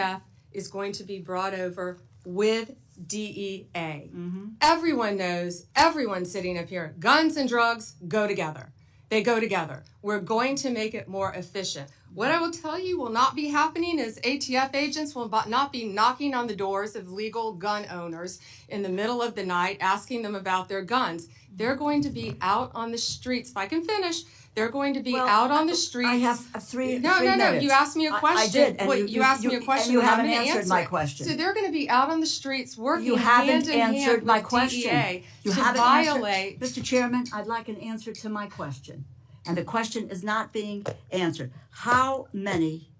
ATF is going to be brought over with DEA. Everyone knows, everyone sitting up here, guns and drugs go together. They go together. We're going to make it more efficient. What I will tell you will not be happening is ATF agents will not be knocking on the doors of legal gun owners in the middle of the night asking them about their guns. They're going to be out on the streets. If I can finish, they're going to be out on the streets. I have three No. minutes. You asked me a question. I did. And you asked me a question. And you haven't I'm gonna answered my it. question. So they're going to be out on the streets working You haven't hand in hand answered my with question. DEA You to haven't violate. Mr. Chairman, I'd like an answer to my question. And the question is not being answered. How many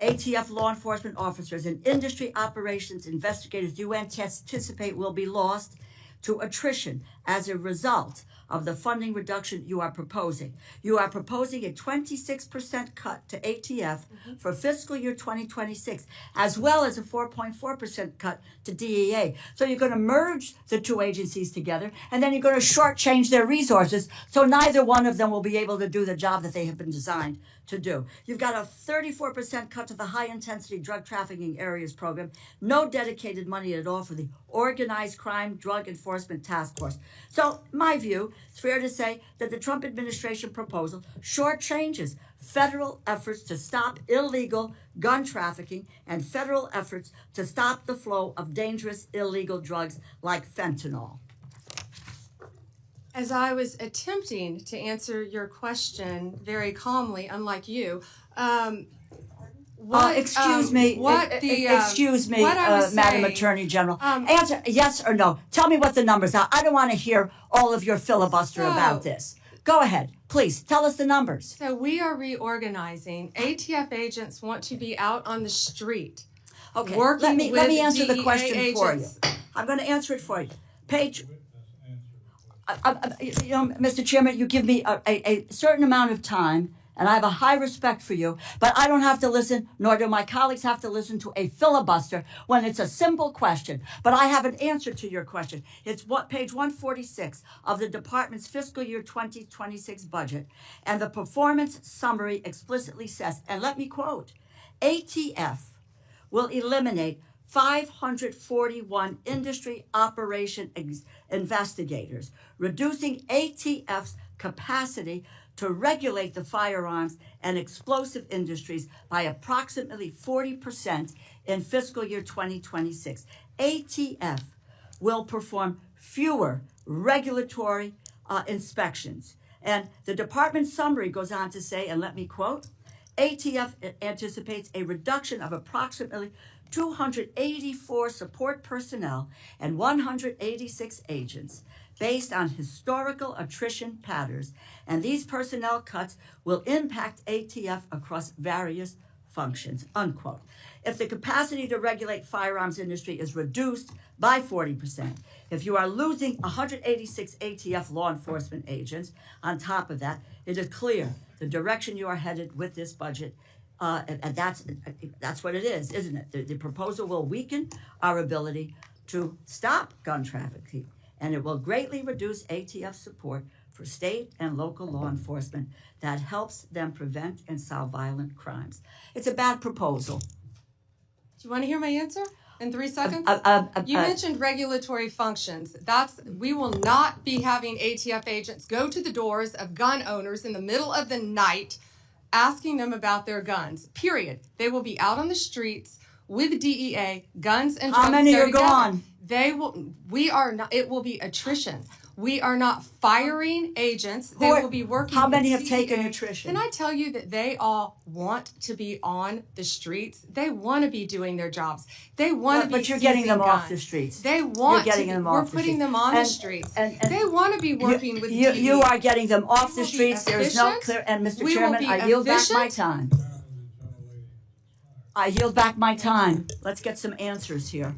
ATF law enforcement officers and industry operations investigators do you anticipate will be lost to attrition as a result of the funding reduction you are proposing? You are proposing a 26% cut to ATF for fiscal year 2026, as well as a 4.4% cut to DEA. So you're going to merge the two agencies together, and then you're going to shortchange their resources, so neither one of them will be able to do the job that they have been designed to do. You've got a 34% cut to the high-intensity drug trafficking areas program, no dedicated money at all for the Organized Crime Drug Enforcement Task Force. So, my view, it's fair to say that the Trump administration proposal shortchanges federal efforts to stop illegal gun trafficking and federal efforts to stop the flow of dangerous illegal drugs like fentanyl. As I was attempting to answer your question very calmly, unlike you, excuse me, Madam Attorney General. Answer yes or no. Tell me what the numbers are. I don't want to hear all of your filibuster about this. Go ahead, please. Tell us the numbers. So we are reorganizing. ATF agents want to be out on the street. Okay, let me answer DEA the question agents. for you. I'm going to answer it for you. Page. Mr. Chairman, you give me a certain amount of time, and I have a high respect for you, but I don't have to listen, nor do my colleagues have to listen to a filibuster when it's a simple question. But I have an answer to your question. It's page 146 of the department's fiscal year 2026 budget, and the performance summary explicitly says, and let me quote, ATF will eliminate 541 industry operation investigators, reducing ATF's capacity to regulate the firearms and explosive industries by approximately 40% in fiscal year 2026. ATF will perform fewer regulatory inspections. And the department summary goes on to say, and let me quote, ATF anticipates a reduction of approximately 284 support personnel and 186 agents based on historical attrition patterns, and these personnel cuts will impact ATF across various functions, unquote. If the capacity to regulate firearms industry is reduced by 40%, if you are losing 186 ATF law enforcement agents, on top of that, it is clear the direction you are headed with this budget. And that's what it is, isn't it? The proposal will weaken our ability to stop gun trafficking, and it will greatly reduce ATF support for state and local law enforcement that helps them prevent and solve violent crimes. It's a bad proposal. Do you want to hear my answer in 3 seconds? You mentioned regulatory functions. We will not be having ATF agents go to the doors of gun owners in the middle of the night asking them about their guns, period. They will be out on the streets with DEA, guns and drugs. How many are gone? It will be attrition. We are not firing agents. They will be working. How many with have DEA. taken attrition? Can I tell you that they all want to be on the streets? They want to be doing their jobs. They want to be. But you're getting them guns. off the streets. They want you're getting to. them We're off the putting streets. them on the streets. And they want to be working with DEA. You are getting them off the streets. There is no clear. And Mr. Chairman, I yield back my time. I yield back my time. Let's get some answers here.